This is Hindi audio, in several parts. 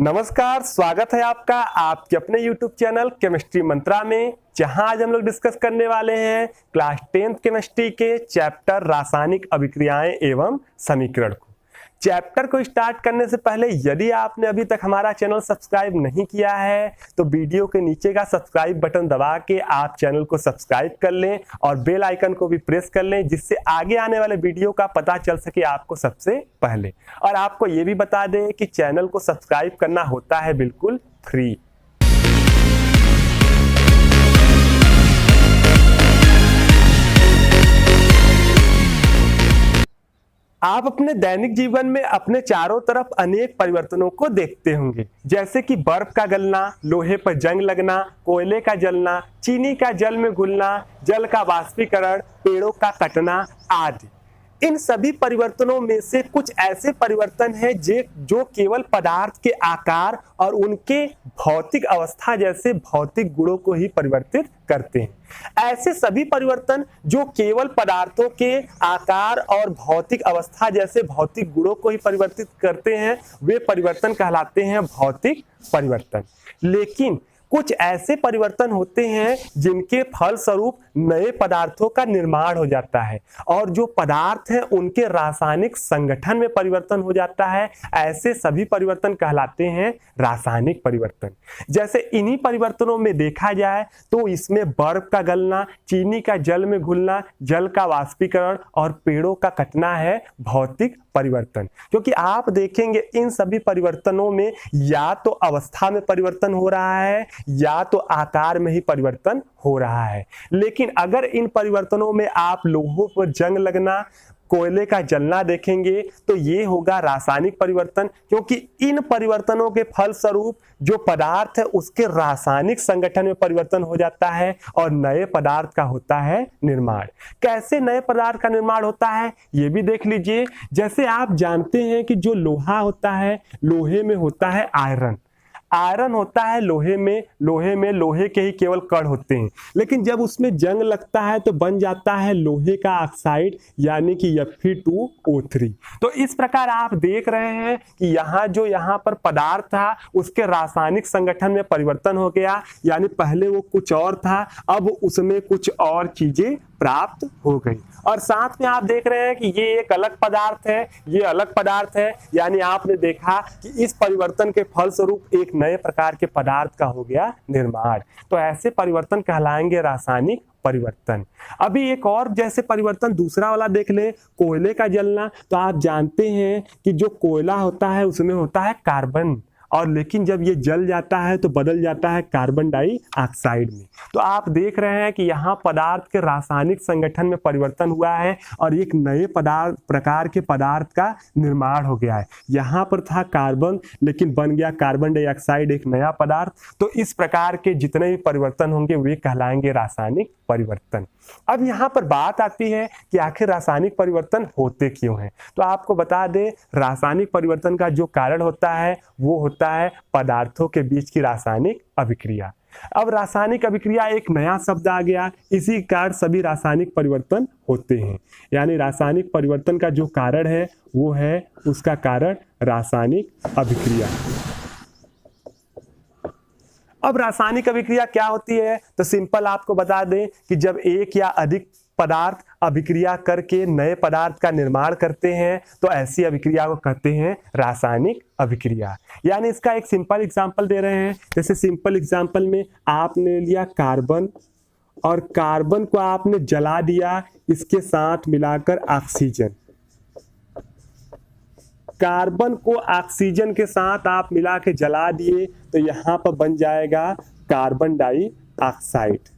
नमस्कार, स्वागत है आपका आपके अपने YouTube चैनल केमिस्ट्री मंत्रा में, जहां आज हम लोग डिस्कस करने वाले हैं क्लास 10th केमिस्ट्री के चैप्टर रासायनिक अभिक्रियाएं एवं समीकरण को। चैप्टर को स्टार्ट करने से पहले यदि आपने अभी तक हमारा चैनल सब्सक्राइब नहीं किया है तो वीडियो के नीचे का सब्सक्राइब बटन दबा के आप चैनल को सब्सक्राइब कर लें और बेल आइकन को भी प्रेस कर लें, जिससे आगे आने वाले वीडियो का पता चल सके आपको सबसे पहले। और आपको ये भी बता दें कि चैनल को सब्सक्राइब करना होता है बिल्कुल फ्री। आप अपने दैनिक जीवन में अपने चारों तरफ अनेक परिवर्तनों को देखते होंगे, जैसे कि बर्फ का गलना, लोहे पर जंग लगना, कोयले का जलना, चीनी का जल में घुलना, जल का वाष्पीकरण, पेड़ों का कटना आदि। इन सभी परिवर्तनों में से कुछ ऐसे परिवर्तन हैं जो केवल पदार्थ के आकार और उनके भौतिक अवस्था जैसे भौतिक गुणों को ही परिवर्तित करते हैं। ऐसे सभी परिवर्तन जो केवल पदार्थों के आकार और भौतिक अवस्था जैसे भौतिक गुणों को ही परिवर्तित करते हैं, वे परिवर्तन कहलाते हैं भौतिक परिवर्तन। लेकिन कुछ ऐसे परिवर्तन होते हैं जिनके फलस्वरूप नए पदार्थों का निर्माण हो जाता है और जो पदार्थ हैं उनके रासायनिक संगठन में परिवर्तन हो जाता है। ऐसे सभी परिवर्तन कहलाते हैं रासायनिक परिवर्तन। जैसे इन्हीं परिवर्तनों में देखा जाए तो इसमें बर्फ का गलना, चीनी का जल में घुलना, जल का वाष्पीकरण और पेड़ों का कटना है भौतिक परिवर्तन। क्योंकि आप देखेंगे इन सभी परिवर्तनों में या तो अवस्था में परिवर्तन हो रहा है या तो आकार में ही परिवर्तन हो रहा है। लेकिन अगर इन परिवर्तनों में आप लोहों पर जंग लगना, कोयले का जलना देखेंगे तो ये होगा रासायनिक परिवर्तन, क्योंकि इन परिवर्तनों के फलस्वरूप जो पदार्थ है उसके रासायनिक संगठन में परिवर्तन हो जाता है और नए पदार्थ का होता है निर्माण। कैसे नए पदार्थ का निर्माण होता है ये भी देख लीजिए। जैसे आप जानते हैं कि जो लोहा होता है, लोहे में होता है आयरन। आयरन होता है लोहे में लोहे के ही केवल कण होते हैं, लेकिन जब उसमें जंग लगता है तो बन जाता है लोहे का ऑक्साइड यानी कि Fe2O3। तो इस प्रकार आप देख रहे हैं कि यहाँ पर पदार्थ था उसके रासायनिक संगठन में परिवर्तन हो गया, यानी पहले वो कुछ और था, अब उसमें कुछ और चीजें प्राप्त हो गई। और साथ में आप देख रहे हैं कि ये एक अलग पदार्थ है, ये अलग पदार्थ है, यानी आपने देखा कि इस परिवर्तन के फलस्वरूप एक नए प्रकार के पदार्थ का हो गया निर्माण। तो ऐसे परिवर्तन कहलाएंगे रासायनिक परिवर्तन। अभी एक और जैसे परिवर्तन दूसरा वाला देख ले, कोयले का जलना। तो आप जानते हैं कि जो कोयला होता है उसमें होता है कार्बन, और लेकिन जब ये जल जाता है तो बदल जाता है कार्बन डाइऑक्साइड में। तो आप देख रहे हैं कि यहाँ पदार्थ के रासायनिक संगठन में परिवर्तन हुआ है और एक नए प्रकार के पदार्थ का निर्माण हो गया है। यहाँ पर था कार्बन लेकिन बन गया कार्बन डाइऑक्साइड, एक नया पदार्थ। तो इस प्रकार के जितने भी परिवर्तन होंगे वे कहलाएंगे रासायनिक परिवर्तन। अब यहाँ पर बात आती है कि आखिर रासायनिक परिवर्तन होते क्यों हैं। तो आपको बता दें, रासायनिक परिवर्तन का जो कारण होता है वो होता है पदार्थों के बीच की रासायनिक अभिक्रिया। अब रासायनिक अभिक्रिया एक नया शब्द आ गया, इसी कारण सभी रासायनिक परिवर्तन होते हैं। यानी रासायनिक परिवर्तन का जो कारण है वो है उसका कारण रासायनिक अभिक्रिया। अब रासायनिक अभिक्रिया क्या होती है तो सिंपल आपको बता दें कि जब एक या अधिक पदार्थ अभिक्रिया करके नए पदार्थ का निर्माण करते हैं तो ऐसी अभिक्रिया को कहते हैं रासायनिक अभिक्रिया। यानी इसका एक सिंपल एग्जांपल दे रहे हैं। जैसे सिंपल एग्जांपल में आपने लिया कार्बन और कार्बन को आपने जला दिया, इसके साथ मिलाकर ऑक्सीजन। कार्बन को ऑक्सीजन के साथ आप मिला के जला दिए तो यहां पर बन जाएगा कार्बन डाइऑक्साइड।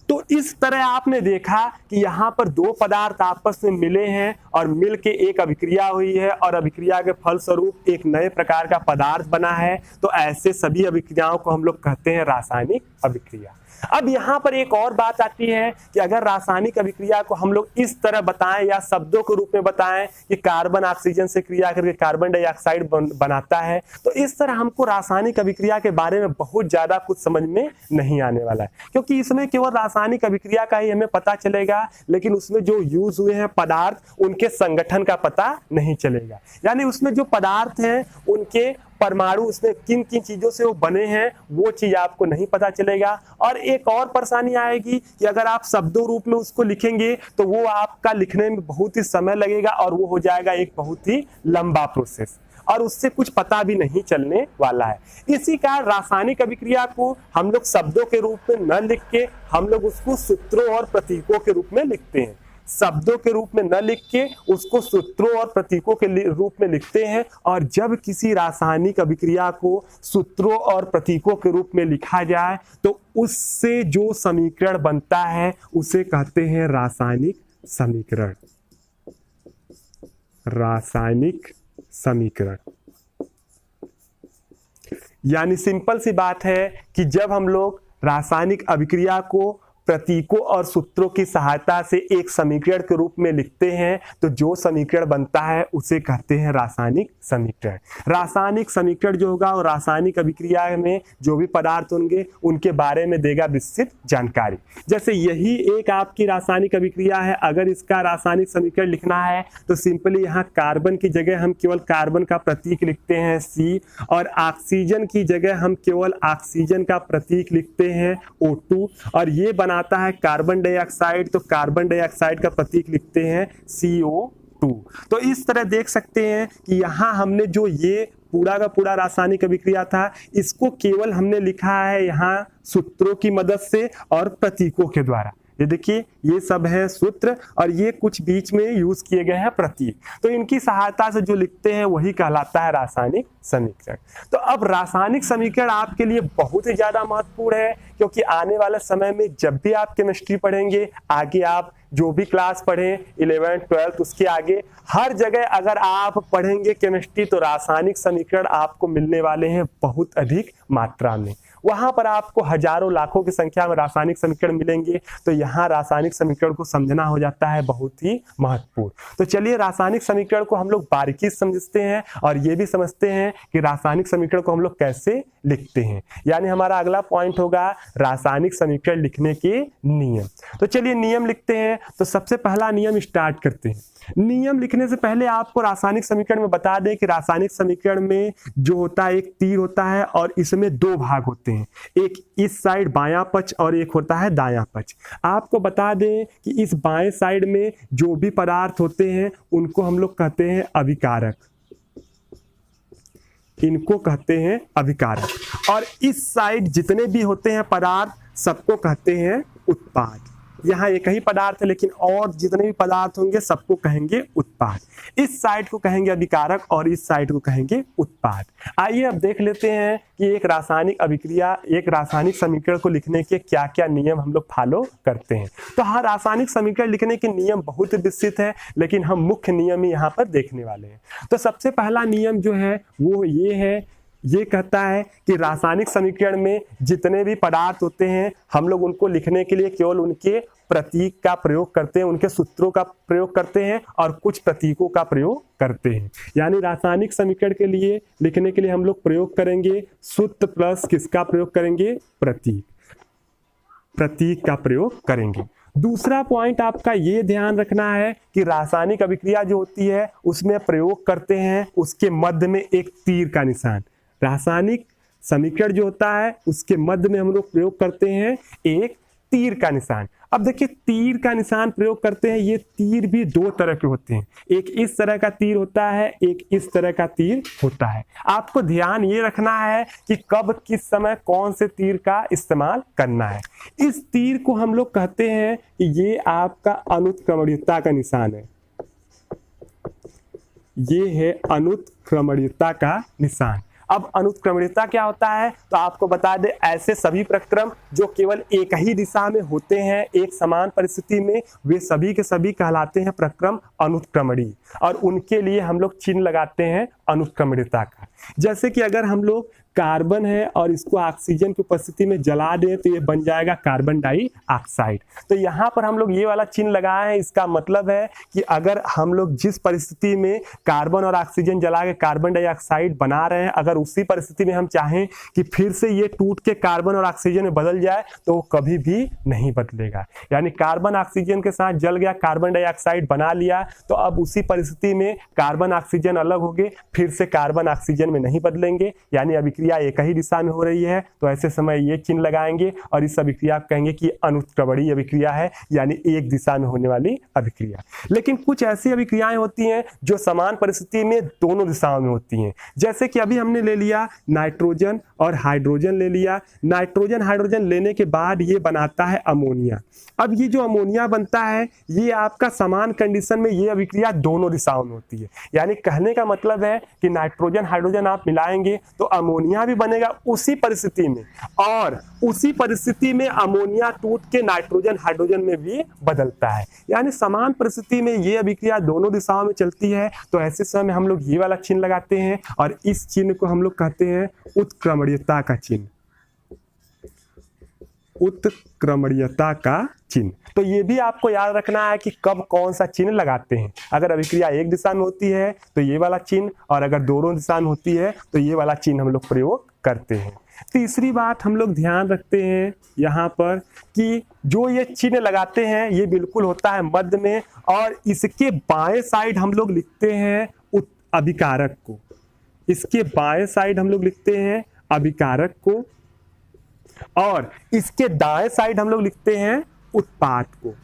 तो इस तरह आपने देखा कि यहाँ पर दो पदार्थ आपस में मिले हैं और मिल के एक अभिक्रिया हुई है और अभिक्रिया के फलस्वरूप एक नए प्रकार का पदार्थ बना है। तो ऐसे सभी अभिक्रियाओं को हम लोग कहते हैं रासायनिक अभिक्रिया। अब यहाँ पर एक और बात आती है कि अगर रासायनिक अभिक्रिया को हम लोग इस तरह बताएं या शब्दों के रूप में बताएं कि कार्बन ऑक्सीजन से क्रिया करके कार्बन डाइऑक्साइड बनाता है, तो इस तरह हमको रासायनिक अभिक्रिया के बारे में बहुत ज्यादा कुछ समझ में नहीं आने वाला है, क्योंकि इसमें केवल रासायनिक अभिक्रिया का ही हमें पता चलेगा, लेकिन उसमें जो यूज हुए हैं पदार्थ उनके संगठन का पता नहीं चलेगा। यानी उसमें जो पदार्थ हैं उनके परमाणु उसमें किन किन चीजों से वो बने हैं वो चीज आपको नहीं पता चलेगा। और एक और परेशानी आएगी कि अगर आप शब्दों रूप में उसको लिखेंगे तो वो आपका लिखने में बहुत ही समय लगेगा और वो हो जाएगा एक बहुत ही लंबा प्रोसेस, और उससे कुछ पता भी नहीं चलने वाला है। इसी कारण रासायनिक अभिक्रिया को हम लोग शब्दों के रूप में न लिख के हम लोग उसको सूत्रों और प्रतीकों के रूप में लिखते हैं। शब्दों के रूप में न लिख के उसको सूत्रों और प्रतीकों के रूप में लिखते हैं। और जब किसी रासायनिक अभिक्रिया को सूत्रों और प्रतीकों के रूप में लिखा जाए तो उससे जो समीकरण बनता है उसे कहते हैं रासायनिक समीकरण। रासायनिक समीकरण यानी सिंपल सी बात है कि जब हम लोग रासायनिक अभिक्रिया को प्रतीकों और सूत्रों की सहायता से एक समीकरण के रूप में लिखते हैं तो जो समीकरण बनता है उसे कहते हैं रासायनिक समीकरण। रासायनिक समीकरण जो होगा वो रासायनिक अभिक्रिया में जो भी पदार्थ होंगे उनके बारे में देगा विस्तृत जानकारी। जैसे यही एक आपकी रासायनिक अभिक्रिया है, अगर इसका रासायनिक समीकरण लिखना है तो सिंपली यहाँ कार्बन की जगह हम केवल कार्बन का प्रतीक लिखते हैं C, और ऑक्सीजन की जगह हम केवल ऑक्सीजन का प्रतीक लिखते हैं O2, और ये आता है कार्बन डाइऑक्साइड तो कार्बन डाइऑक्साइड का प्रतीक लिखते हैं CO2। तो इस तरह देख सकते हैं कि यहाँ हमने जो ये पूरा का पूरा रासायनिक अभिक्रिया था इसको केवल हमने लिखा है यहाँ सूत्रों की मदद से और प्रतीकों के द्वारा। ये देखिए ये सब है सूत्र और ये कुछ बीच में यूज किए गए हैं प्रतीक, तो इनकी सहायता से जो लिखते हैं वही कहलाता है रासायनिक समीकरण। तो अब रासायनिक समीकरण आपके लिए बहुत ही ज्यादा महत्वपूर्ण है, क्योंकि आने वाले समय में जब भी आप केमिस्ट्री पढ़ेंगे, आगे आप जो भी क्लास पढ़ें 11th 12th उसके आगे हर जगह अगर आप पढ़ेंगे केमिस्ट्री तो रासायनिक समीकरण आपको मिलने वाले हैं बहुत अधिक मात्रा में। वहां पर आपको हजारों लाखों की संख्या में रासायनिक समीकरण मिलेंगे, तो यहाँ रासायनिक समीकरण को समझना हो जाता है बहुत ही महत्वपूर्ण। तो चलिए रासायनिक समीकरण को हम लोग बारीकी से समझते हैं और ये भी समझते हैं कि रासायनिक समीकरण को हम लोग कैसे लिखते हैं। यानी हमारा अगला पॉइंट होगा रासायनिक समीकरण लिखने के नियम। तो चलिए नियम लिखते हैं। तो सबसे पहला नियम स्टार्ट करते हैं। नियम लिखने से पहले आपको रासायनिक समीकरण में बता दें कि रासायनिक समीकरण में जो होता है एक तीर होता है और इसमें दो भाग होते हैं, एक इस साइड बायां पक्ष और एक होता है दायां पक्ष। आपको बता दें कि इस बाएं साइड में जो भी पदार्थ होते हैं उनको हम लोग कहते हैं अभिकारक, इनको कहते हैं अभिकारक। और इस साइड जितने भी होते हैं पदार्थ सबको कहते हैं उत्पाद। यहाँ एक ही पदार्थ है लेकिन और जितने भी पदार्थ होंगे सबको कहेंगे उत्पाद। इस साइड को कहेंगे अभिकारक और इस साइड को कहेंगे उत्पाद। आइए अब देख लेते हैं कि एक रासायनिक अभिक्रिया, एक रासायनिक समीकरण को लिखने के क्या क्या नियम हम लोग फॉलो करते हैं। तो हाँ, रासायनिक समीकरण लिखने के नियम बहुत विस्तृत है, लेकिन हम मुख्य नियम ही यहाँ पर देखने वाले हैं। तो सबसे पहला नियम जो है वो ये है, ये कहता है कि रासायनिक समीकरण में जितने भी पदार्थ होते हैं हम लोग उनको लिखने के लिए केवल उनके प्रतीक का प्रयोग करते हैं, उनके सूत्रों का प्रयोग करते हैं और कुछ प्रतीकों का प्रयोग करते हैं। यानी रासायनिक समीकरण के लिए लिखने के लिए हम लोग प्रयोग करेंगे सूत्र प्लस किसका प्रयोग करेंगे, प्रतीक, प्रतीक का प्रयोग करेंगे। दूसरा पॉइंट आपका ये ध्यान रखना है कि रासायनिक अभिक्रिया जो होती है उसमें प्रयोग करते हैं उसके मध्य में एक तीर का निशान। रासायनिक समीकरण जो होता है उसके मध्य में हम लोग प्रयोग करते हैं एक तीर का निशान। अब देखिए तीर का निशान प्रयोग करते हैं, ये तीर भी दो तरह के होते हैं, एक इस तरह का तीर होता है, एक इस तरह का तीर होता है। आपको ध्यान ये रखना है कि कब किस समय कौन से तीर का इस्तेमाल करना है। इस तीर को हम लोग कहते हैं कि ये आपका अनुत्क्रमणीयता का निशान है, ये है अनुत्क्रमणीयता का निशान। अब अनुत्क्रमणीयता क्या होता है तो आपको बता दें, ऐसे सभी प्रक्रम जो केवल एक ही दिशा में होते हैं एक समान परिस्थिति में, वे सभी के सभी कहलाते हैं प्रक्रम अनुत्क्रमणीय, और उनके लिए हम लोग चिन्ह लगाते हैं अनुत्क्रमणीयता का। जैसे कि अगर हम लोग कार्बन है और इसको ऑक्सीजन की उपस्थिति में जला दें तो ये बन जाएगा कार्बन डाइऑक्साइड। तो यहाँ पर हम लोग ये वाला चिन्ह लगाए हैं, इसका मतलब है कि अगर हम लोग जिस परिस्थिति में कार्बन और ऑक्सीजन जला के कार्बन डाइऑक्साइड बना रहे हैं, अगर उसी परिस्थिति में हम चाहें कि फिर से ये टूट के कार्बन और ऑक्सीजन में बदल जाए तो वो कभी भी नहीं बदलेगा। यानी कार्बन ऑक्सीजन के साथ जल गया, कार्बन डाइऑक्साइड बना लिया, तो अब उसी परिस्थिति में कार्बन ऑक्सीजन अलग हो गए, फिर से कार्बन ऑक्सीजन में नहीं बदलेंगे, यानी अभिक्रिया एक ही दिशा में हो रही है। तो ऐसे समय ये चिन्ह लगाएंगे और इस अभिक्रिया को कहेंगे कि अनुत्क्रमणीय अभिक्रिया है, यानी एक दिशा में होने वाली अभिक्रिया। लेकिन कुछ ऐसी अभिक्रियाएं होती हैं जो समान परिस्थिति में दोनों दिशाओं में होती हैं। जैसे कि अभी हमने ले लिया नाइट्रोजन और हाइड्रोजन ले लिया। नाइट्रोजन हाइड्रोजन लेने के बाद ये बनाता है अमोनिया। अब ये जो अमोनिया बनता है ये आपका समान कंडीशन में ये अभिक्रिया दोनों दिशाओं में होती है। यानी कहने का मतलब है कि नाइट्रोजन हाइड्रोजन आप मिलाएंगे तो अमोनिया भी बनेगा उसी परिस्थिति में, और उसी परिस्थिति में अमोनिया टूट के नाइट्रोजन हाइड्रोजन में भी बदलता है। यानी समान परिस्थिति में ये अभिक्रिया दोनों दिशाओं में चलती है। तो ऐसे समय हम लोग ये वाला चिन्ह लगाते हैं और इस चिन्ह को हम लोग कहते हैं उत्क्रमणीयता का चिन्ह। उत्क्रमणीयता का चिन्ह। तो ये भी आपको याद रखना है कि कब कौन सा चिन्ह लगाते हैं। अगर अभिक्रिया एक दिशा में होती है तो ये वाला चिन्ह, और अगर दोनों दिशा में होती है तो ये वाला चिन्ह हम लोग प्रयोग करते हैं। तीसरी बात हम लोग ध्यान रखते हैं यहाँ पर कि जो ये चिन्ह लगाते हैं ये बिल्कुल होता है मध्य में, और इसके बाएं साइड हम लोग लिखते हैं अभिकारक को। इसके बाएं साइड हम लोग लिखते हैं अभिकारक को, और इसके दाएं साइड हम लोग लिखते हैं उत्पाद को।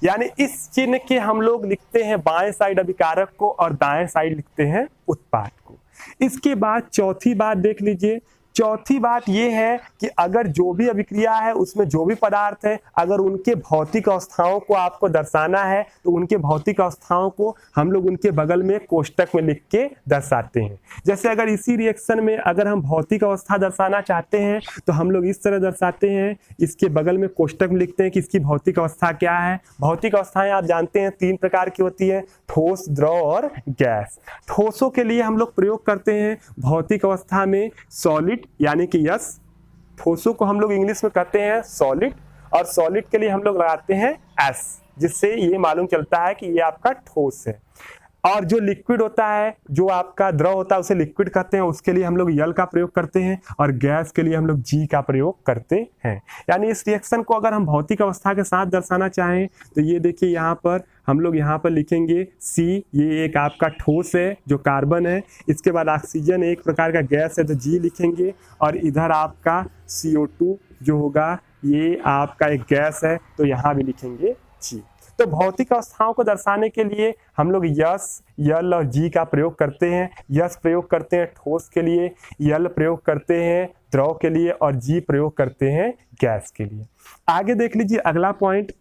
यानी इस चिन्ह के हम लोग लिखते हैं बाएं साइड अभिकारक को और दाएं साइड लिखते हैं उत्पाद को। इसके बाद चौथी बात देख लीजिए। चौथी बात यह है कि अगर जो भी अभिक्रिया है उसमें जो भी पदार्थ है, अगर उनके भौतिक अवस्थाओं को आपको दर्शाना है तो उनके भौतिक अवस्थाओं को हम लोग उनके बगल में कोष्टक में लिख के दर्शाते हैं। जैसे अगर इसी रिएक्शन में अगर हम भौतिक अवस्था दर्शाना चाहते हैं तो हम लोग इस तरह दर्शाते हैं, इसके बगल में कोष्टक में लिखते हैं कि इसकी भौतिक अवस्था क्या है। भौतिक अवस्थाएं आप जानते हैं 3 प्रकार की होती है, ठोस, द्रव और गैस। ठोसों के लिए हम लोग प्रयोग करते हैं भौतिक अवस्था में सॉलिड यानी कि यस। ठोसों को हम लोग इंग्लिश में कहते हैं सॉलिड, और सॉलिड के लिए हम लोग लगाते हैं एस, जिससे ये मालूम चलता है कि ये आपका ठोस है। और जो लिक्विड होता है, जो आपका द्रव होता है उसे लिक्विड कहते हैं, उसके लिए हम लोग यल का प्रयोग करते हैं, और गैस के लिए हम लोग जी का प्रयोग करते हैं। यानी इस रिएक्शन को अगर हम भौतिक अवस्था के साथ दर्शाना चाहें तो ये देखिए यहाँ पर हम लोग यहाँ पर लिखेंगे सी, ये एक आपका ठोस है जो कार्बन है। इसके बाद ऑक्सीजन एक प्रकार का गैस है तो जी लिखेंगे, और इधर आपका CO2 जो होगा ये आपका एक गैस है तो यहाँ भी लिखेंगे जी। तो भौतिक अवस्थाओं को दर्शाने के लिए हम लोग यस, यल और जी का प्रयोग करते हैं। यस प्रयोग करते हैं ठोस के लिए, यल प्रयोग करते हैं द्रव के लिए, और जी प्रयोग करते हैं गैस के लिए। आगे देख लीजिए अगला पॉइंट।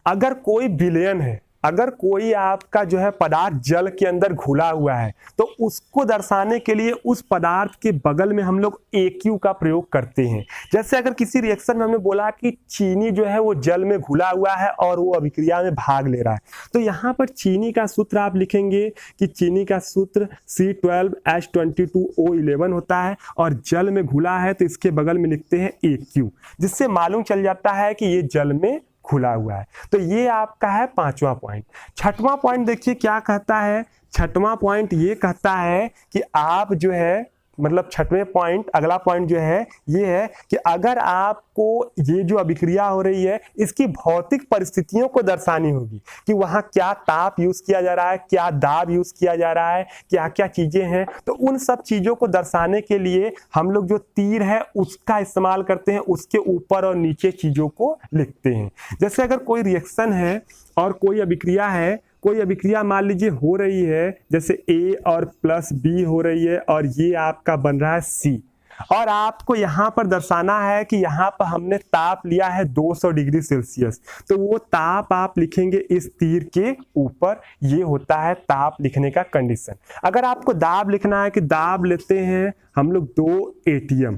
अगर कोई विलयन है, अगर कोई आपका जो है पदार्थ जल के अंदर घुला हुआ है तो उसको दर्शाने के लिए उस पदार्थ के बगल में हम लोग AQ का प्रयोग करते हैं। जैसे अगर किसी रिएक्शन में हमने बोला कि चीनी जो है वो जल में घुला हुआ है और वो अभिक्रिया में भाग ले रहा है, तो यहाँ पर चीनी का सूत्र आप लिखेंगे कि चीनी का सूत्र C12H22O11 होता है, और जल में घुला है तो इसके बगल में लिखते हैं AQ, जिससे मालूम चल जाता है कि ये जल में खुला हुआ है। तो ये आपका है 5वां पॉइंट। 6वां पॉइंट देखिए क्या कहता है। 6वां पॉइंट ये कहता है कि आप जो है मतलब 6वें पॉइंट, अगला पॉइंट जो है ये है कि अगर आपको ये जो अभिक्रिया हो रही है इसकी भौतिक परिस्थितियों को दर्शानी होगी कि वहाँ क्या ताप यूज किया जा रहा है, क्या दाब यूज किया जा रहा है, क्या क्या चीजें हैं, तो उन सब चीजों को दर्शाने के लिए हम लोग जो तीर है उसका इस्तेमाल करते हैं, उसके ऊपर और नीचे चीजों को लिखते हैं। जैसे अगर कोई रिएक्शन है और कोई अभिक्रिया है, कोई अभिक्रिया मान लीजिए हो रही है, जैसे A और प्लस B हो रही है और ये आपका बन रहा है C, और आपको यहाँ पर दर्शाना है कि यहाँ पर हमने ताप लिया है 200 डिग्री सेल्सियस, तो वो ताप आप लिखेंगे इस तीर के ऊपर। ये होता है ताप लिखने का कंडीशन। अगर आपको दाब लिखना है कि दाब लेते हैं हम लोग 2 ATM,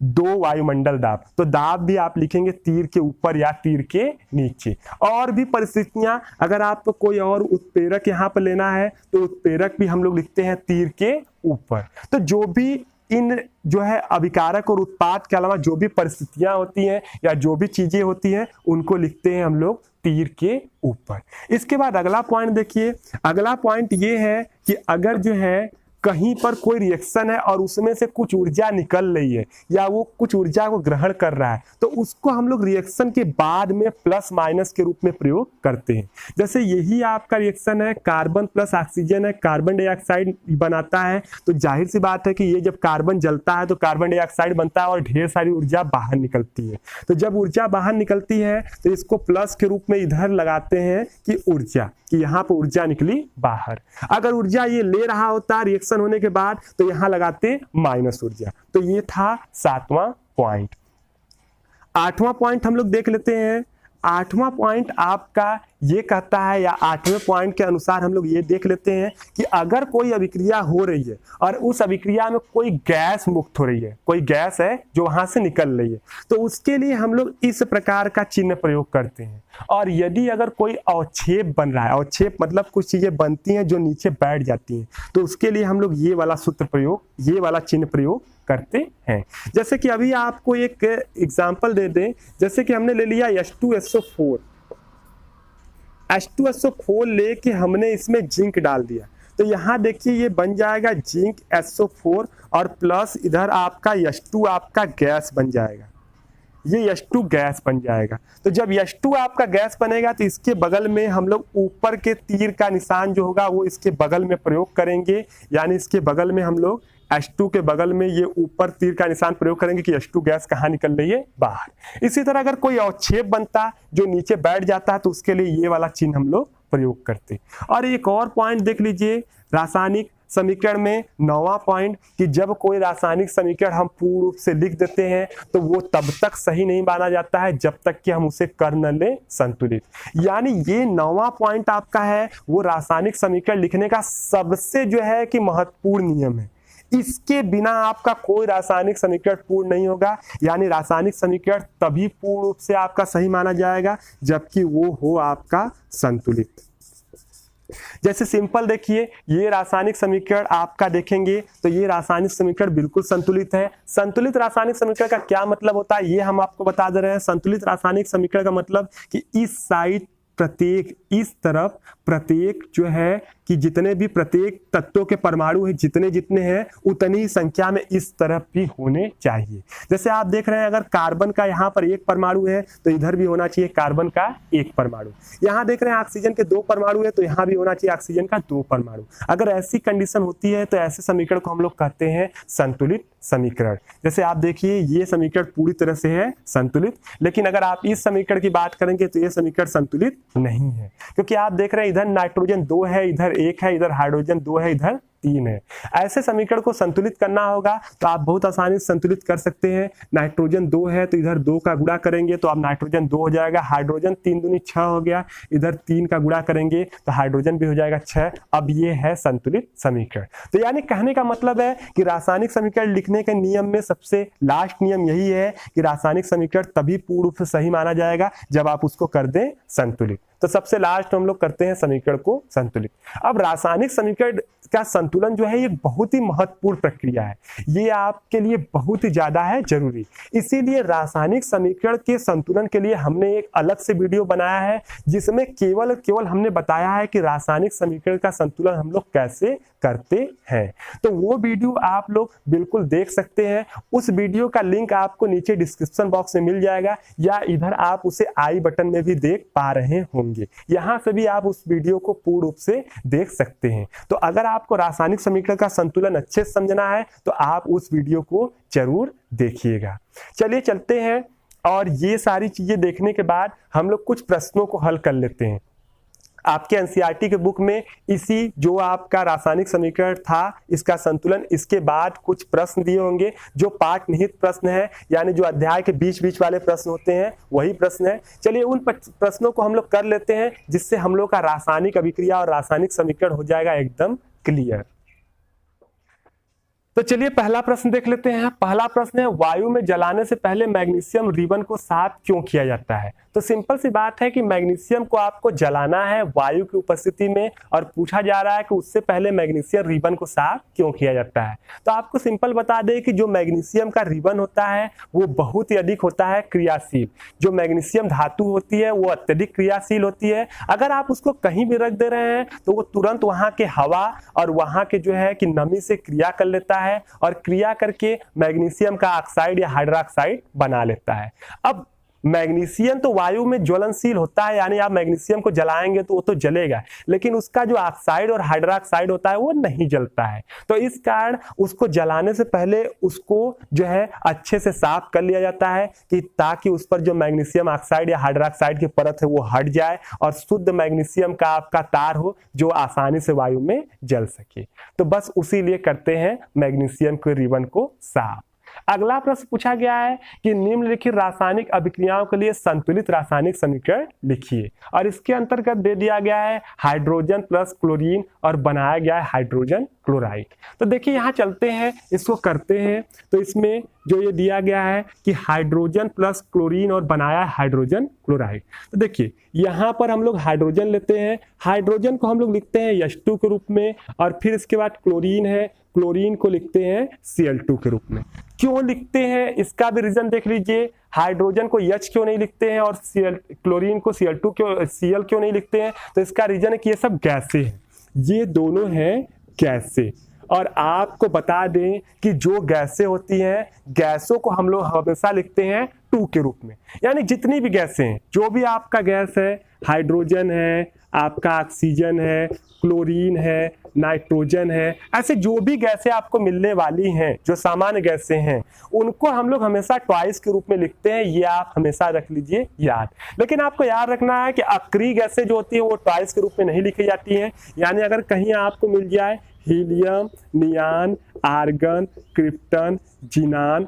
दो वायुमंडल दाब, तो दाब भी आप लिखेंगे तीर के ऊपर या तीर के नीचे। और भी परिस्थितियां, अगर आपको कोई और उत्प्रेरक यहाँ पर लेना है तो उत्प्रेरक भी हम लोग लिखते हैं तीर के ऊपर। तो जो भी इन जो है अभिकारक और उत्पाद के अलावा जो भी परिस्थितियां होती हैं या जो भी चीजें होती हैं उनको लिखते हैं हम लोग तीर के ऊपर। इसके बाद अगला पॉइंट देखिए, अगला पॉइंट ये है कि अगर जो है कहीं पर कोई रिएक्शन है और उसमें से कुछ ऊर्जा निकल रही है या वो कुछ ऊर्जा को ग्रहण कर रहा है, तो उसको हम लोग रिएक्शन के बाद में प्लस माइनस के रूप में प्रयोग करते हैं। जैसे यही आपका रिएक्शन है, कार्बन प्लस ऑक्सीजन है, कार्बन डाइऑक्साइड बनाता है। तो जाहिर सी बात है कि ये जब कार्बन जलता है तो कार्बन डाइऑक्साइड बनता है और ढेर सारी ऊर्जा बाहर निकलती है। तो जब ऊर्जा बाहर निकलती है तो इसको प्लस के रूप में इधर लगाते हैं कि ऊर्जा, कि यहाँ पर ऊर्जा निकली बाहर। अगर ऊर्जा ये ले रहा होता रिएक्शन होने के बाद तो यहां लगाते माइनस ऊर्जा। तो ये था 7वां पॉइंट। 8वां पॉइंट हम लोग देख लेते हैं। 8वां पॉइंट आपका ये कहता है, या 8वें पॉइंट के अनुसार हम लोग ये देख लेते हैं कि अगर कोई अभिक्रिया हो रही है और उस अभिक्रिया में कोई गैस मुक्त हो रही है, कोई गैस है जो वहां से निकल रही है, तो उसके लिए हम लोग इस प्रकार का चिन्ह प्रयोग करते हैं। और यदि अगर कोई अवक्षेप बन रहा है, अवक्षेप मतलब कुछ चीजें बनती हैं जो नीचे बैठ जाती हैं, तो उसके लिए हम लोग ये वाला सूत्र प्रयोग, ये वाला चिन्ह प्रयोग करते हैं। जैसे कि अभी आपको एक एग्जांपल दे दें, जैसे कि हमने ले लिया H2SO4, H2SO4 लेके हमने इसमें जिंक डाल दिया, तो यहाँ देखिए ये बन जाएगा जिंक SO4 और प्लस इधर आपका H2 आपका गैस बन जाएगा, ये H2 गैस बन जाएगा। तो जब H2 आपका गैस बनेगा तो इसके बगल में हम लोग ऊपर के तीर का निशान जो होगा वो इसके बगल में प्रयोग करेंगे, यानी इसके बगल में हम लोग H2 के बगल में ये ऊपर तीर का निशान प्रयोग करेंगे कि H2 गैस कहाँ निकल रही है, बाहर। इसी तरह अगर कोई अवक्षेप बनता जो नीचे बैठ जाता है तो उसके लिए ये वाला चिन्ह हम लोग प्रयोग करते। और एक और पॉइंट देख लीजिए रासायनिक समीकरण में 9वां पॉइंट, कि जब कोई रासायनिक समीकरण हम पूर्ण रूप से लिख देते हैं तो वो तब तक सही नहीं माना जाता है जब तक कि हम उसे कर न लें संतुलित। यानी ये 9वां पॉइंट आपका है वो रासायनिक समीकरण लिखने का सबसे जो है कि महत्वपूर्ण नियम है। इसके बिना आपका कोई रासायनिक समीकरण पूर्ण नहीं होगा। यानी रासायनिक समीकरण तभी पूर्ण रूप से आपका सही माना जाएगा जबकि वो हो आपका संतुलित। जैसे सिंपल देखिए, ये रासायनिक समीकरण आपका देखेंगे तो ये रासायनिक समीकरण बिल्कुल संतुलित है। संतुलित रासायनिक समीकरण का क्या मतलब होता है ये हम आपको बता दे रहे हैं। संतुलित रासायनिक समीकरण का मतलब कि इस साइड प्रत्येक, इस तरफ प्रत्येक जो है कि जितने भी प्रत्येक तत्वों के परमाणु है जितने जितने हैं उतनी ही संख्या में इस तरफ भी होने चाहिए। जैसे आप देख रहे हैं अगर कार्बन का यहाँ पर एक परमाणु है तो इधर भी होना चाहिए कार्बन का एक परमाणु। यहाँ देख रहे हैं ऑक्सीजन के 2 परमाणु है तो यहाँ भी होना चाहिए ऑक्सीजन का 2 परमाणु। अगर ऐसी कंडीशन होती है तो ऐसे समीकरण को हम लोग कहते हैं संतुलित समीकरण। जैसे आप देखिए ये समीकरण पूरी तरह से है संतुलित, लेकिन अगर आप इस समीकरण की बात करेंगे तो ये समीकरण संतुलित नहीं है, क्योंकि आप देख रहे हैं इधर नाइट्रोजन 2 है, इधर 1 है, इधर हाइड्रोजन 2 है, इधर 3 है। ऐसे समीकरण को संतुलित करना होगा तो आप बहुत आसानी से संतुलित कर सकते हैं। नाइट्रोजन 2 है तो इधर 2 का गुणा करेंगे तो आप नाइट्रोजन 2 हो जाएगा, हाइड्रोजन 3 दूनी 6 हो गया, इधर 3 का गुणा करेंगे तो हाइड्रोजन भी हो जाएगा 6। अब ये है संतुलित समीकरण। तो यानी कहने का मतलब है कि रासायनिक समीकरण लिखने के नियम में सबसे लास्ट नियम यही है कि रासायनिक समीकरण तभी पूर्ण रूप से सही माना जाएगा जब आप उसको कर दें संतुलित। तो सबसे लास्ट हम लोग करते हैं समीकरण को संतुलित। अब रासायनिक समीकरण का संतुलन जो है ये बहुत ही महत्वपूर्ण प्रक्रिया है, ये आपके लिए बहुत ही ज्यादा है जरूरी। इसीलिए रासायनिक समीकरण के संतुलन के लिए हमने एक अलग से वीडियो बनाया है जिसमें केवल हमने बताया है कि रासायनिक समीकरण का संतुलन हम लोग कैसे करते हैं। तो वो वीडियो आप लोग बिल्कुल देख सकते हैं। उस वीडियो का लिंक आपको नीचे डिस्क्रिप्शन बॉक्स में मिल जाएगा या इधर आप उसे आई बटन में भी देख पा रहे होंगे, यहां से भी आप उस वीडियो को पूर्ण रूप से देख सकते हैं। तो अगर आपको रासायनिक समीकरण का संतुलन अच्छे से समझना है तो आप उस वीडियो को जरूर देखिएगा। चलिए चलते हैं और ये सारी चीजें देखने के बाद हम लोग कुछ प्रश्नों को हल कर लेते हैं। आपके एनसीईआरटी के बुक में इसी जो आपका रासायनिक समीकरण था इसका संतुलन, इसके बाद कुछ प्रश्न दिए होंगे जो पाठ निहित प्रश्न है, यानी जो अध्याय के बीच बीच वाले प्रश्न होते हैं वही प्रश्न है। चलिए उन प्रश्नों को हम लोग कर लेते हैं जिससे हम लोग का रासायनिक अभिक्रिया और रासायनिक समीकरण हो जाएगा एकदम क्लियर। तो चलिए पहला प्रश्न देख लेते हैं। पहला प्रश्न है, वायु में जलाने से पहले मैग्नीशियम रिबन को साफ क्यों किया जाता है? तो सिंपल सी बात है कि मैग्नीशियम को आपको जलाना है वायु की उपस्थिति में, और पूछा जा रहा है कि उससे पहले मैग्नीशियम रिबन को साफ क्यों किया जाता है। तो आपको सिंपल बता दें कि जो मैग्नीशियम का रिबन होता है वो बहुत ही अधिक होता है क्रियाशील। जो मैग्नीशियम धातु होती है वो अत्यधिक क्रियाशील होती है। अगर आप उसको कहीं भी रख दे रहे हैं तो वो तुरंत वहां के हवा और वहां के जो है कि नमी से क्रिया कर लेता है, और क्रिया करके मैग्नीशियम का ऑक्साइड या हाइड्रोक्साइड बना लेता है। अब मैग्नीशियम तो वायु में ज्वलनशील होता है, यानी आप मैग्नीशियम को जलाएंगे तो वो तो जलेगा, लेकिन उसका जो ऑक्साइड और हाइड्रोक्साइड होता है वो नहीं जलता है। तो इस कारण उसको जलाने से पहले उसको जो है अच्छे से साफ कर लिया जाता है, कि ताकि उस पर जो मैग्नीशियम ऑक्साइड या हाइड्रोक्साइड की परत है वो हट जाए और शुद्ध मैग्नीशियम का आपका तार हो जो आसानी से वायु में जल सके। तो बस उसी लिए करते हैं मैग्नीशियम के रिबन को साफ। अगला प्रश्न पूछा गया है कि निम्नलिखित रासायनिक अभिक्रियाओं के लिए संतुलित रासायनिक समीकरण लिखिए, और इसके अंतर्गत दे दिया गया है हाइड्रोजन प्लस क्लोरीन और बनाया गया है हाइड्रोजन क्लोराइड। तो देखिए यहाँ चलते हैं, इसको करते हैं। तो इसमें जो ये दिया गया है कि हाइड्रोजन प्लस क्लोरीन और बनाया है हाइड्रोजन क्लोराइड। तो देखिए यहाँ पर हम लोग हाइड्रोजन लेते हैं, हाइड्रोजन को हम लोग लिखते हैं H2 के रूप में, और फिर इसके बाद क्लोरीन है, क्लोरीन को लिखते हैं Cl2 के रूप में। क्यों लिखते हैं इसका भी रीजन देख लीजिए। हाइड्रोजन को H क्यों नहीं लिखते हैं और क्लोरीन को Cl2 Cl क्यों नहीं लिखते हैं? तो इसका रीजन है कि ये सब गैसें हैं, ये दोनों हैं गैसें। और आपको बता दें कि जो गैसें होती हैं, गैसों को हम लोग हमेशा लिखते हैं 2 के रूप में। यानी जितनी भी गैसें हैं, जो भी आपका गैस है, हाइड्रोजन है, आपका ऑक्सीजन है, क्लोरीन है, नाइट्रोजन है, ऐसे जो भी गैसें आपको मिलने वाली हैं, जो सामान्य गैसें हैं, उनको हम लोग हमेशा ट्वाइस के रूप में लिखते हैं। ये आप हमेशा रख लीजिए याद। लेकिन आपको याद रखना है कि अक्रिय गैसें जो होती है वो ट्वाइस के रूप में नहीं लिखी जाती हैं। यानी अगर कहीं आपको मिल जाए हीलियम, नियान, आर्गन, क्रिप्टन, जिनान,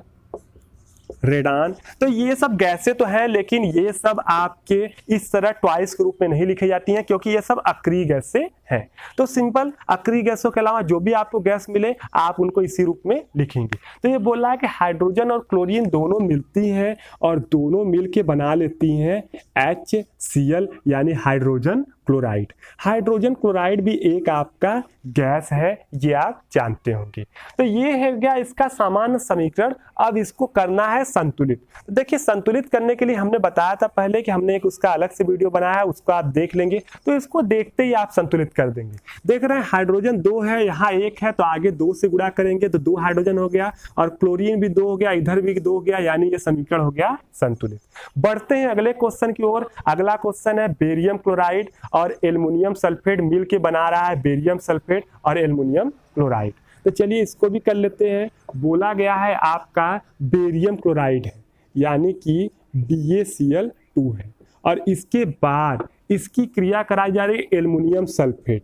रेडान, तो ये सब गैसें तो हैं, लेकिन ये सब आपके इस तरह ट्वाइस के रूप में नहीं लिखी जाती हैं, क्योंकि ये सब अक्रिय गैसें हैं। तो सिंपल अक्रिय गैसों के अलावा जो भी आपको गैस मिले आप उनको इसी रूप में लिखेंगे। तो ये बोल रहा है कि हाइड्रोजन और क्लोरीन दोनों मिलती हैं और दोनों मिलके बना लेती हैं HCl यानी हाइड्रोजन क्लोराइड। हाइड्रोजन क्लोराइड भी एक आपका गैस है, ये आप जानते होंगे। तो ये है गया इसका सामान्य समीकरण। अब इसको करना है संतुलित। तो देखिए संतुलित करने के लिए हमने बताया था पहले कि हमने एक उसका अलग से वीडियो बनाया है, उसको आप देख लेंगे। तो इसको देखते ही आप संतुलित कर देंगे। देख रहे हैं हाइड्रोजन 2 है, यहाँ 1 है, तो आगे 2 से गुणा करेंगे तो 2 हाइड्रोजन हो गया, और क्लोरीन भी 2 हो गया, इधर भी 2 हो गया, यानी ये समीकरण हो गया संतुलित। बढ़ते हैं अगले क्वेश्चन की ओर। अगला क्वेश्चन है बेरियम क्लोराइड और एल्युमिनियम सल्फेट मिलके बना रहा है बेरियम सल्फेट और एल्युमिनियम क्लोराइड। तो चलिए इसको भी कर लेते हैं। बोला गया है आपका बेरियम क्लोराइड है, यानी कि BaCl2 है, और इसके बाद इसकी क्रिया कराई जा रही है एल्युमिनियम सल्फेट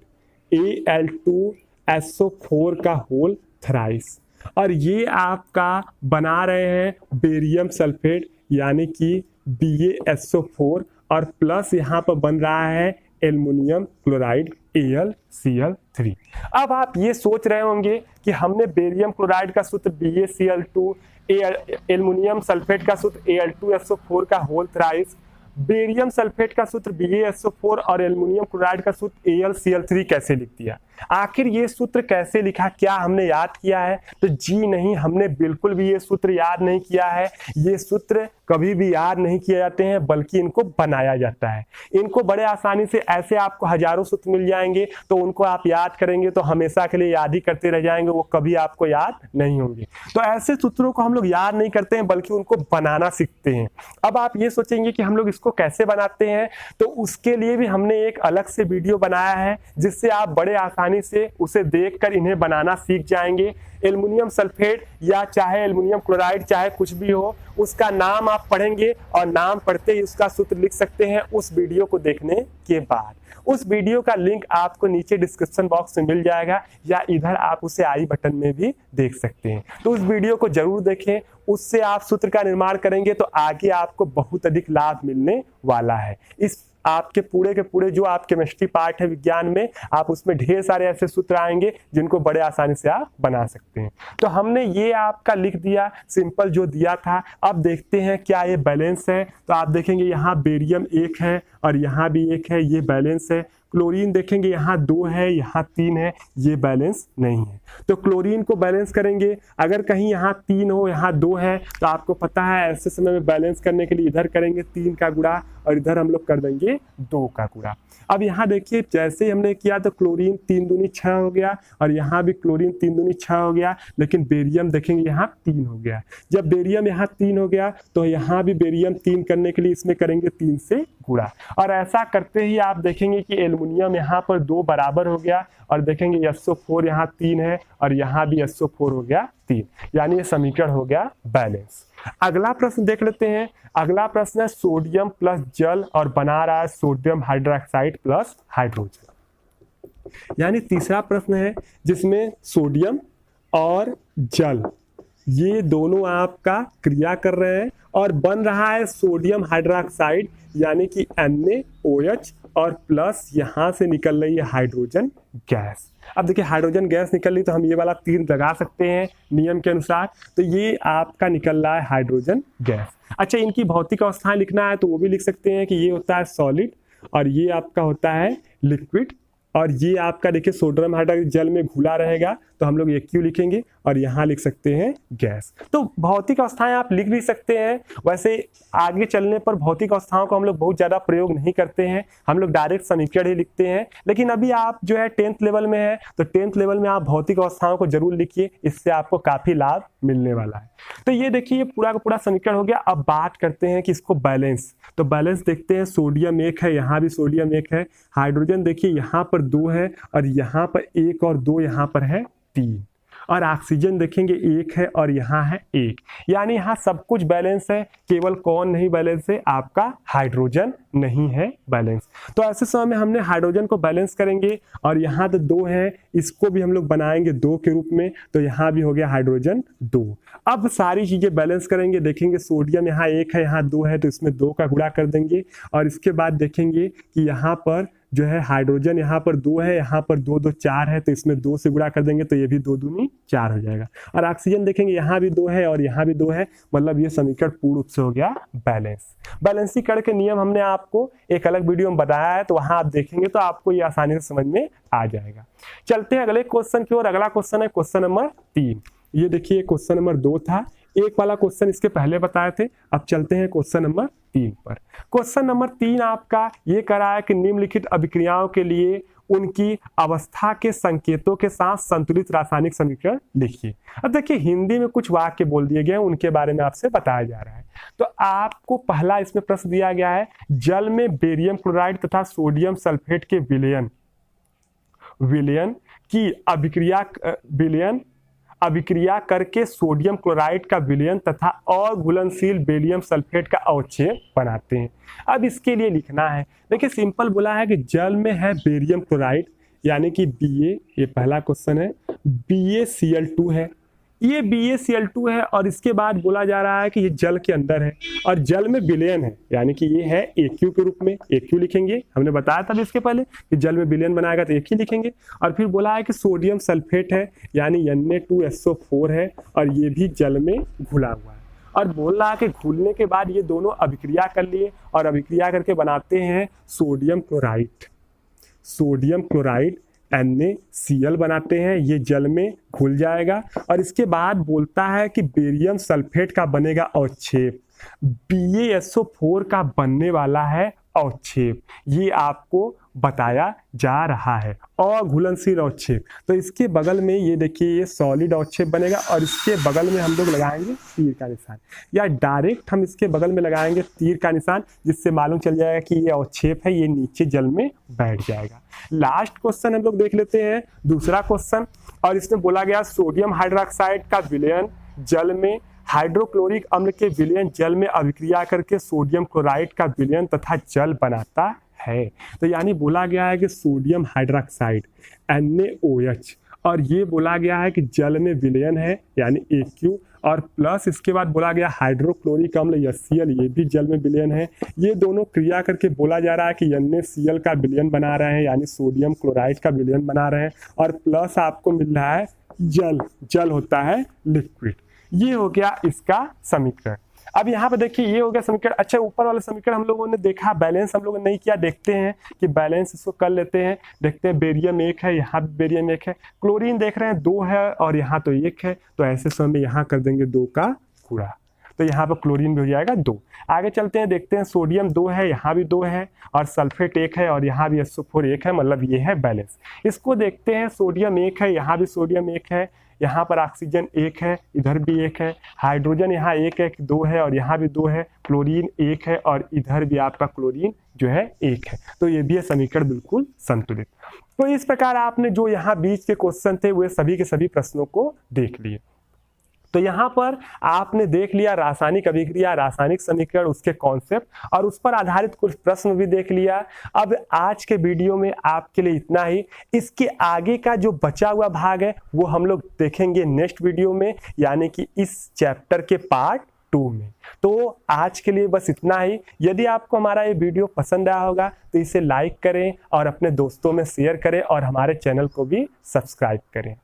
Al2SO4 का होल थ्राइस, और ये आपका बना रहे हैं बेरियम सल्फेट यानी कि BaSO4, और प्लस यहाँ पर बन रहा है एल्युमिनियम क्लोराइड AlCl3। अब आप ये सोच रहे होंगे कि हमने बेरियम क्लोराइड का सूत्र BaCl2, एल्युमिनियम सल्फेट का सूत्र Al2SO4 का होल थ्राइस, बेरियम सल्फेट का सूत्र BaSO4 और एल्युमिनियम क्लोराइड का सूत्र AlCl3 कैसे लिख दिया? आखिर ये सूत्र कैसे लिखा, क्या हमने याद किया है? तो जी नहीं, हमने बिल्कुल भी ये सूत्र याद नहीं किया है। ये सूत्र कभी भी याद नहीं किए जाते हैं, बल्कि इनको बनाया जाता है। इनको बड़े आसानी से ऐसे आपको हजारों सूत्र मिल जाएंगे, तो उनको आप याद करेंगे तो हमेशा के लिए याद ही करते रह जाएंगे, वो कभी आपको याद नहीं होंगे। तो ऐसे सूत्रों को हम लोग याद नहीं करते हैं, बल्कि उनको बनाना सीखते हैं। अब आप ये सोचेंगे कि हम लोग इसको कैसे बनाते हैं, तो उसके लिए भी हमने एक अलग से वीडियो बनाया है, जिससे आप बड़े आसानी से उसे देखकर इन्हें बनाना सीख जाएंगे। एल्युमिनियम सल्फेट या चाहे एल्युमिनियम क्लोराइड चाहे कुछ भी हो, उसका नाम आप पढ़ेंगे और नाम पढ़ते ही उसका सूत्र लिख सकते हैं उस वीडियो को देखने के बाद। उस वीडियो का लिंक आपको नीचे डिस्क्रिप्शन बॉक्स में मिल जाएगा, या इधर आप उसे आई बटन में भी देख सकते हैं। तो उस वीडियो को जरूर देखें, उससे आप सूत्र का निर्माण करेंगे तो आगे आपको बहुत अधिक लाभ मिलने वाला है। इस आपके पूरे के पूरे जो आप केमिस्ट्री पार्ट है विज्ञान में, आप उसमें ढेर सारे ऐसे सूत्र आएंगे जिनको बड़े आसानी से आप बना सकते हैं। तो हमने ये आपका लिख दिया, सिंपल जो दिया था। अब देखते हैं क्या ये बैलेंस है। तो आप देखेंगे यहाँ बेरियम 1 है और यहाँ भी 1 है, ये बैलेंस है। क्लोरीन देखेंगे यहाँ 2 है, यहाँ 3 है, ये बैलेंस नहीं है। तो क्लोरीन को बैलेंस करेंगे, अगर कहीं यहाँ 3 हो यहाँ 2 है तो आपको पता है ऐसे समय में बैलेंस करने के लिए इधर करेंगे 3 का गुणा और इधर हम लोग कर देंगे 2 का गुणा। अब यहाँ देखिए जैसे ही हमने किया तो क्लोरीन 3 दूनी 6 हो गया और यहाँ भी क्लोरीन 3 दूनी 6 हो गया, लेकिन बेरियम देखेंगे यहाँ 3 हो गया। जब बेरियम यहाँ 3 हो गया तो यहाँ भी बेरियम 3 करने के लिए इसमें करेंगे 3 से गुणा। और ऐसा करते ही आप देखेंगे कि एल्युमिनियम यहाँ पर 2 बराबर हो गया और देखेंगे SO4 यहाँ 3 है और यहाँ भी SO4 हो गया 3, यानी ये समीकरण हो गया बैलेंस। अगला प्रश्न देख लेते हैं। अगला प्रश्न है सोडियम प्लस जल और बना रहा है सोडियम हाइड्रोक्साइड प्लस हाइड्रोजन। यानी तीसरा प्रश्न है जिसमें सोडियम और जल ये दोनों आपका क्रिया कर रहे हैं और बन रहा है सोडियम हाइड्रोक्साइड यानी कि NaOH और प्लस यहाँ से निकल रही है हाइड्रोजन गैस। अब देखिए हाइड्रोजन गैस निकल रही तो हम ये वाला तीर लगा सकते हैं नियम के अनुसार, तो ये आपका निकल रहा है हाइड्रोजन गैस। अच्छा, इनकी भौतिक अवस्थाएं लिखना है तो वो भी लिख सकते हैं कि ये होता है सॉलिड और ये आपका होता है लिक्विड और ये आपका देखिए सोडियम हाइड्रोक्साइड जल में घुला रहेगा तो हम लोग Aq लिखेंगे और यहाँ लिख सकते हैं गैस। तो भौतिक अवस्थाएं आप लिख भी सकते हैं। वैसे आगे चलने पर भौतिक अवस्थाओं को हम लोग बहुत ज़्यादा प्रयोग नहीं करते हैं, हम लोग डायरेक्ट समीकरण ही लिखते हैं। लेकिन अभी आप जो है 10th लेवल में है तो 10th लेवल में आप भौतिक अवस्थाओं को जरूर लिखिए, इससे आपको काफ़ी लाभ मिलने वाला है। तो ये देखिए पूरा का पूरा समीकरण हो गया। अब बात करते हैं कि इसको बैलेंस, तो बैलेंस देखते हैं। सोडियम 1 है, यहाँ भी सोडियम 1 है, हाइड्रोजन देखिए यहाँ पर 2 है और यहाँ पर 1 और 2 यहाँ पर है 3 और ऑक्सीजन देखेंगे 1 है और यहाँ है 1, यानी यहाँ सब कुछ बैलेंस है। केवल कौन नहीं बैलेंस है? आपका हाइड्रोजन नहीं है बैलेंस। तो ऐसे समय में हमने हाइड्रोजन को बैलेंस करेंगे और यहाँ तो 2 है, इसको भी हम लोग बनाएंगे 2 के रूप में, तो यहाँ भी हो गया हाइड्रोजन 2। अब सारी चीजें बैलेंस करेंगे, देखेंगे सोडियम यहाँ 1 है, यहाँ 2 है, तो इसमें 2 का गुणा कर देंगे और इसके बाद देखेंगे कि यहाँ पर जो है हाइड्रोजन यहाँ पर 2 है, यहाँ पर 2 2 4 है, तो इसमें 2 से गुणा कर देंगे तो ये भी 2 दूनी 4 हो जाएगा। और ऑक्सीजन देखेंगे यहाँ भी 2 है और यहाँ भी 2 है, मतलब ये समीकरण पूर्ण रूप से हो गया बैलेंस। बैलेंसीकरण के नियम हमने आपको एक अलग वीडियो में बताया है, तो वहां आप देखेंगे तो आपको ये आसानी से समझ में आ जाएगा। चलते हैं अगले क्वेश्चन की ओर। अगला क्वेश्चन है क्वेश्चन नंबर 3। ये देखिए क्वेश्चन नंबर 2 था, एक वाला क्वेश्चन इसके पहले बताए थे। अब चलते हैं क्वेश्चन नंबर 3 पर। क्वेश्चन नंबर 3 आपका ये कह रहा है कि निम्नलिखित अभिक्रियाओं के लिए उनकी अवस्था के संकेतों के साथ संतुलित रासायनिक समीकरण लिखिए। अब देखिए हिंदी में कुछ वाक्य बोल दिए गए हैं, उनके बारे में आपसे बताया जा रहा है। तो आपको पहला इसमें प्रश्न दिया गया है, जल में बेरियम क्लोराइड तथा सोडियम सल्फेट के विलयन की अभिक्रिया करके सोडियम क्लोराइड का विलयन तथा अघुलनशील बेरियम सल्फेट का अवक्षेप बनाते हैं। अब इसके लिए लिखना है, देखिए सिंपल बोला है कि जल में है बेरियम क्लोराइड यानी कि Ba, ये पहला क्वेश्चन है, BaCl2 है, ये BaCl2 है और इसके बाद बोला जा रहा है कि ये जल के अंदर है और जल में विलयन है यानी कि ये है Aq के रूप में, Aq लिखेंगे। हमने बताया था इसके पहले कि जल में विलयन बनाएगा तो Aq लिखेंगे। और फिर बोला है कि सोडियम सल्फेट है यानी Na2SO4 है और ये भी जल में घुला हुआ है। और बोल रहा है कि घुलने के बाद ये दोनों अभिक्रिया कर लिए और अभिक्रिया करके बनाते हैं सोडियम क्लोराइड NaCl बनाते हैं, ये जल में घुल जाएगा। और इसके बाद बोलता है कि बेरियम सल्फेट का बनेगा अवक्षेप, BaSO4 का बनने वाला है अवक्षेप, ये आपको बताया जा रहा है, अघुलनशील अवक्षेप। तो इसके बगल में ये देखिए ये सॉलिड अवक्षेप बनेगा और इसके बगल में हम लोग लगाएंगे तीर का निशान, या डायरेक्ट हम इसके बगल में लगाएंगे तीर का निशान, जिससे मालूम चल जाएगा कि ये अवक्षेप है, ये नीचे जल में बैठ जाएगा। लास्ट क्वेश्चन हम लोग देख लेते हैं, दूसरा क्वेश्चन, और इसमें बोला गया सोडियम हाइड्रोक्साइड का विलयन जल में हाइड्रोक्लोरिक अम्ल के विलयन जल में अभिक्रिया करके सोडियम क्लोराइड का विलयन तथा जल बनाता है। तो यानी बोला गया है कि सोडियम हाइड्रोक्साइड NaOH और ये बोला गया है कि जल में विलयन है यानी Aq और प्लस इसके बाद बोला गया हाइड्रोक्लोरिक अम्ल HCl, ये भी जल में विलयन है। ये दोनों क्रिया करके बोला जा रहा है कि NaCl का विलयन बना रहे हैं, यानी सोडियम क्लोराइड का विलयन बना रहे हैं, और प्लस आपको मिल रहा है जल। जल होता है लिक्विड। ये हो गया इसका समीकरण। अब यहाँ पे देखिए ये हो गया समीकरण। अच्छा, ऊपर वाला समीकरण हम लोगों ने देखा, बैलेंस हम लोगों ने नहीं किया, देखते हैं कि बैलेंस इसको कर लेते हैं। देखते हैं बेरियम 1 है, यहाँ भी बेरियम 1 है, क्लोरीन देख रहे हैं 2 है और यहाँ तो 1 है, तो ऐसे समय में यहाँ कर देंगे 2 का गुणा, तो यहाँ पर क्लोरीन भी हो जाएगा 2। आगे चलते हैं, देखते हैं सोडियम 2 है, यहाँ भी 2 है, और सल्फेट 1 है और यहाँ भी SO4 1 है, मतलब ये है बैलेंस। इसको देखते हैं, सोडियम 1 है, यहाँ भी सोडियम 1 है, यहाँ पर ऑक्सीजन 1 है, इधर भी 1 है, हाइड्रोजन यहाँ 1 है, 2 है और यहाँ भी 2 है, क्लोरीन 1 है और इधर भी आपका क्लोरीन जो है 1 है, तो ये भी है समीकरण बिल्कुल संतुलित। तो इस प्रकार आपने जो यहाँ बीच के क्वेश्चन थे वे सभी के सभी प्रश्नों को देख लिए। तो यहाँ पर आपने देख लिया रासायनिक अभिक्रिया, रासायनिक समीकरण, उसके कॉन्सेप्ट और उस पर आधारित कुछ प्रश्न भी देख लिया। अब आज के वीडियो में आपके लिए इतना ही। इसके आगे का जो बचा हुआ भाग है वो हम लोग देखेंगे नेक्स्ट वीडियो में, यानी कि इस चैप्टर के पार्ट 2 में। तो आज के लिए बस इतना ही। यदि आपको हमारा ये वीडियो पसंद आया होगा तो इसे लाइक करें और अपने दोस्तों में शेयर करें और हमारे चैनल को भी सब्सक्राइब करें।